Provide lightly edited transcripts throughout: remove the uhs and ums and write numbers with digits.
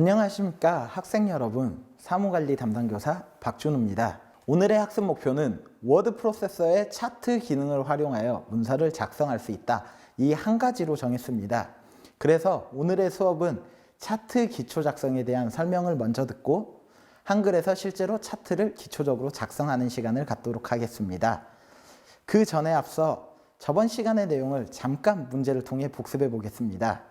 안녕하십니까 학생 여러분, 사무관리 담당교사 박준우입니다. 오늘의 학습 목표는 워드 프로세서의 차트 기능을 활용하여 문서를 작성할 수 있다, 이 한 가지로 정했습니다. 그래서 오늘의 수업은 차트 기초 작성에 대한 설명을 먼저 듣고 한글에서 실제로 차트를 기초적으로 작성하는 시간을 갖도록 하겠습니다. 그 전에 앞서 저번 시간의 내용을 잠깐 문제를 통해 복습해 보겠습니다.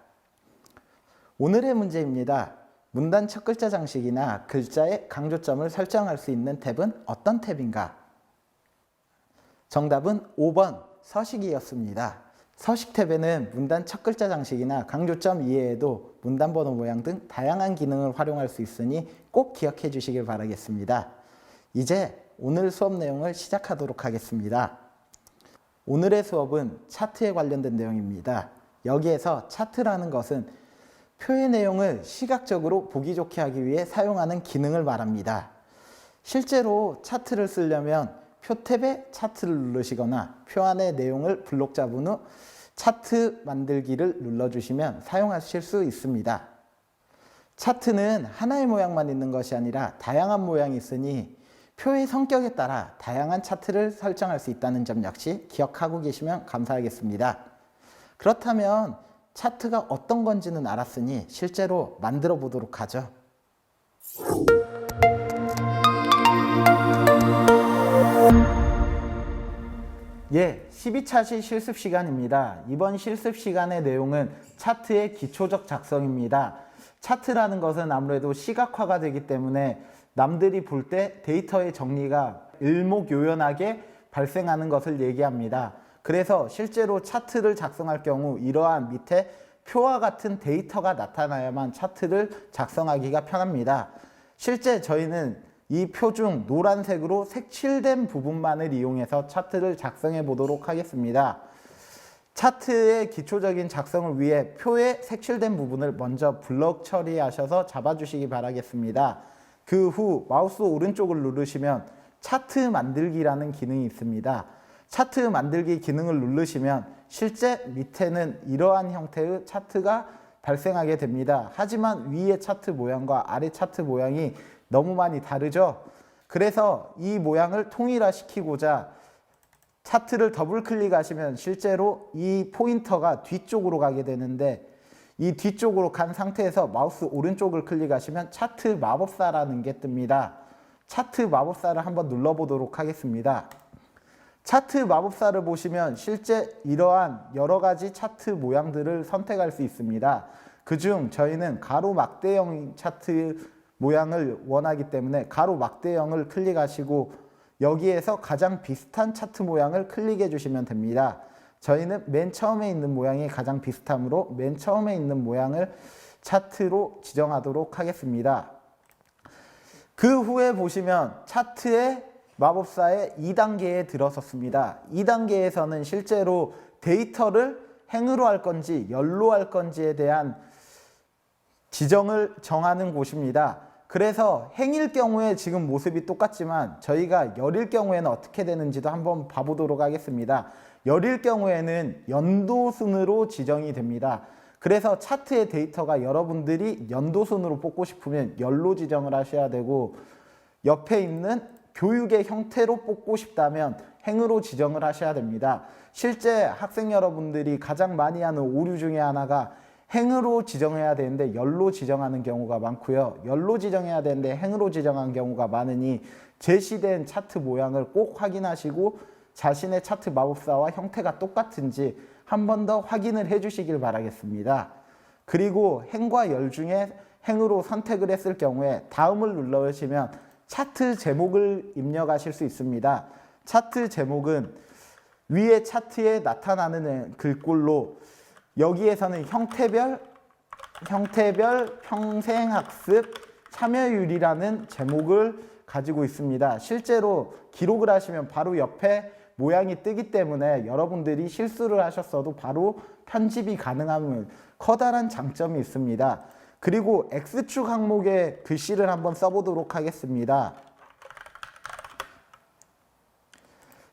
오늘의 문제입니다. 문단 첫 글자 장식이나 글자의 강조점을 설정할 수 있는 탭은 어떤 탭인가? 정답은 5번 서식이었습니다. 서식 탭에는 문단 첫 글자 장식이나 강조점 이외에도 문단 번호 모양 등 다양한 기능을 활용할 수 있으니 꼭 기억해 주시길 바라겠습니다. 이제 오늘 수업 내용을 시작하도록 하겠습니다. 오늘의 수업은 차트에 관련된 내용입니다. 여기에서 차트라는 것은 표의 내용을 시각적으로 보기 좋게 하기 위해 사용하는 기능을 말합니다. 실제로 차트를 쓰려면 표 탭에 차트를 누르시거나 표 안의 내용을 블록 잡은 후 차트 만들기를 눌러주시면 사용하실 수 있습니다. 차트는 하나의 모양만 있는 것이 아니라 다양한 모양이 있으니 표의 성격에 따라 다양한 차트를 설정할 수 있다는 점 역시 기억하고 계시면 감사하겠습니다. 그렇다면 차트가 어떤 건지는 알았으니 실제로 만들어 보도록 하죠. 예, 12차시 실습 시간입니다. 이번 실습 시간의 내용은 차트의 기초적 작성입니다. 차트라는 것은 아무래도 시각화가 되기 때문에 남들이 볼 때 데이터의 정리가 일목요연하게 발생하는 것을 얘기합니다. 그래서 실제로 차트를 작성할 경우 이러한 밑에 표와 같은 데이터가 나타나야만 차트를 작성하기가 편합니다. 실제 저희는 이 표 중 노란색으로 색칠된 부분만을 이용해서 차트를 작성해 보도록 하겠습니다. 차트의 기초적인 작성을 위해 표의 색칠된 부분을 먼저 블럭 처리하셔서 잡아주시기 바라겠습니다. 그 후 마우스 오른쪽을 누르시면 차트 만들기라는 기능이 있습니다. 차트 만들기 기능을 누르시면 실제 밑에는 이러한 형태의 차트가 발생하게 됩니다. 하지만 위의 차트 모양과 아래 차트 모양이 너무 많이 다르죠? 그래서 이 모양을 통일화시키고자 차트를 더블 클릭하시면 실제로 이 포인터가 뒤쪽으로 가게 되는데, 이 뒤쪽으로 간 상태에서 마우스 오른쪽을 클릭하시면 차트 마법사라는 게 뜹니다. 차트 마법사를 한번 눌러보도록 하겠습니다. 차트 마법사를 보시면 실제 이러한 여러 가지 차트 모양들을 선택할 수 있습니다. 그중 저희는 가로 막대형 차트 모양을 원하기 때문에 가로 막대형을 클릭하시고 여기에서 가장 비슷한 차트 모양을 클릭해 주시면 됩니다. 저희는 맨 처음에 있는 모양이 가장 비슷하므로 맨 처음에 있는 모양을 차트로 지정하도록 하겠습니다. 그 후에 보시면 차트의 마법사의 2단계에 들어섰습니다. 2단계에서는 실제로 데이터를 행으로 할 건지 열로 할 건지에 대한 지정을 정하는 곳입니다. 그래서 행일 경우에 지금 모습이 똑같지만 저희가 열일 경우에는 어떻게 되는지도 한번 봐보도록 하겠습니다. 열일 경우에는 연도순으로 지정이 됩니다. 그래서 차트의 데이터가 여러분들이 연도순으로 뽑고 싶으면 열로 지정을 하셔야 되고, 옆에 있는 교육의 형태로 뽑고 싶다면 행으로 지정을 하셔야 됩니다. 실제 학생 여러분들이 가장 많이 하는 오류 중에 하나가 행으로 지정해야 되는데 열로 지정하는 경우가 많고요. 열로 지정해야 되는데 행으로 지정한 경우가 많으니 제시된 차트 모양을 꼭 확인하시고 자신의 차트 마법사와 형태가 똑같은지 한 번 더 확인을 해 주시길 바라겠습니다. 그리고 행과 열 중에 행으로 선택을 했을 경우에 다음을 눌러주시면 차트 제목을 입력하실 수 있습니다. 차트 제목은 위에 차트에 나타나는 글꼴로 여기에서는 형태별 평생학습 참여율이라는 제목을 가지고 있습니다. 실제로 기록을 하시면 바로 옆에 모양이 뜨기 때문에 여러분들이 실수를 하셨어도 바로 편집이 가능한 커다란 장점이 있습니다. 그리고 X축 항목에 글씨를 한번 써보도록 하겠습니다.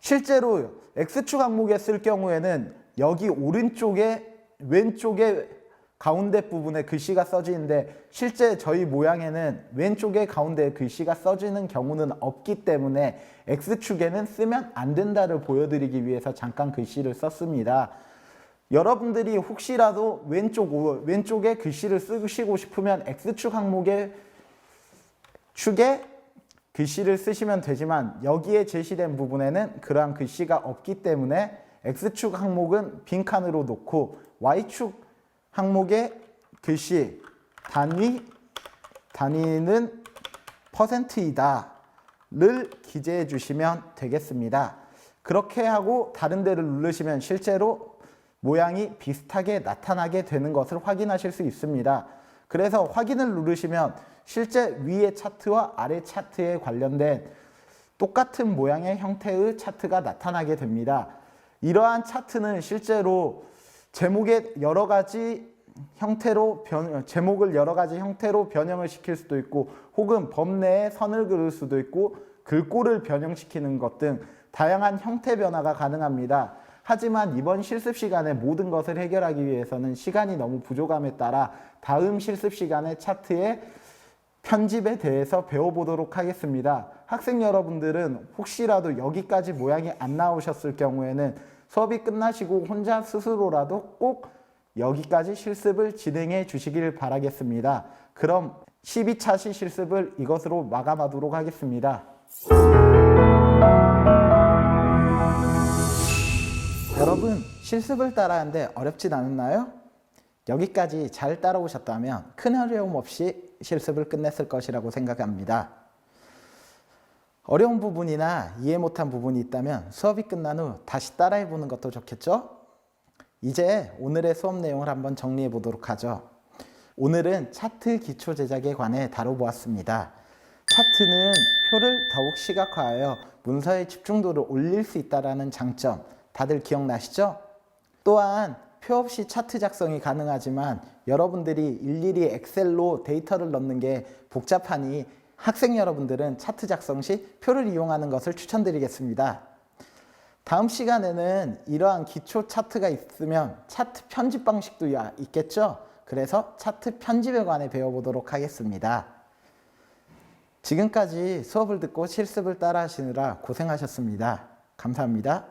실제로 X축 항목에 쓸 경우에는 여기 오른쪽에 왼쪽에 가운데 부분에 글씨가 써지는데 실제 저희 모양에는 왼쪽에 가운데 글씨가 써지는 경우는 없기 때문에 X축에는 쓰면 안 된다를 보여드리기 위해서 잠깐 글씨를 썼습니다. 여러분들이 혹시라도 왼쪽에 글씨를 쓰시고 싶으면 X축 항목에 축에 글씨를 쓰시면 되지만 여기에 제시된 부분에는 그러한 글씨가 없기 때문에 X축 항목은 빈칸으로 놓고 Y축 항목의 글씨 단위는 %이다를 기재해 주시면 되겠습니다. 그렇게 하고 다른 데를 누르시면 실제로 모양이 비슷하게 나타나게 되는 것을 확인하실 수 있습니다. 그래서 확인을 누르시면 실제 위의 차트와 아래 차트에 관련된 똑같은 모양의 형태의 차트가 나타나게 됩니다. 이러한 차트는 실제로 제목을 여러 가지 형태로 변형을 시킬 수도 있고 혹은 범 내에 선을 그을 수도 있고 글꼴을 변형시키는 것 등 다양한 형태 변화가 가능합니다. 하지만 이번 실습 시간에 모든 것을 해결하기 위해서는 시간이 너무 부족함에 따라 다음 실습 시간에 차트의 편집에 대해서 배워보도록 하겠습니다. 학생 여러분들은 혹시라도 여기까지 모양이 안 나오셨을 경우에는 수업이 끝나시고 혼자 스스로라도 꼭 여기까지 실습을 진행해 주시길 바라겠습니다. 그럼 12차 시 실습을 이것으로 마감하도록 하겠습니다. 여러분, 실습을 따라하는데 어렵진 않았나요? 여기까지 잘 따라오셨다면 큰 어려움 없이 실습을 끝냈을 것이라고 생각합니다. 어려운 부분이나 이해 못한 부분이 있다면 수업이 끝난 후 다시 따라해 보는 것도 좋겠죠? 이제 오늘의 수업 내용을 한번 정리해 보도록 하죠. 오늘은 차트 기초 제작에 관해 다뤄보았습니다. 차트는 표를 더욱 시각화하여 문서의 집중도를 올릴 수 있다는 장점 다들 기억나시죠? 또한 표 없이 차트 작성이 가능하지만 여러분들이 일일이 엑셀로 데이터를 넣는 게 복잡하니 학생 여러분들은 차트 작성 시 표를 이용하는 것을 추천드리겠습니다. 다음 시간에는 이러한 기초 차트가 있으면 차트 편집 방식도 있겠죠? 그래서 차트 편집에 관해 배워보도록 하겠습니다. 지금까지 수업을 듣고 실습을 따라 하시느라 고생하셨습니다. 감사합니다.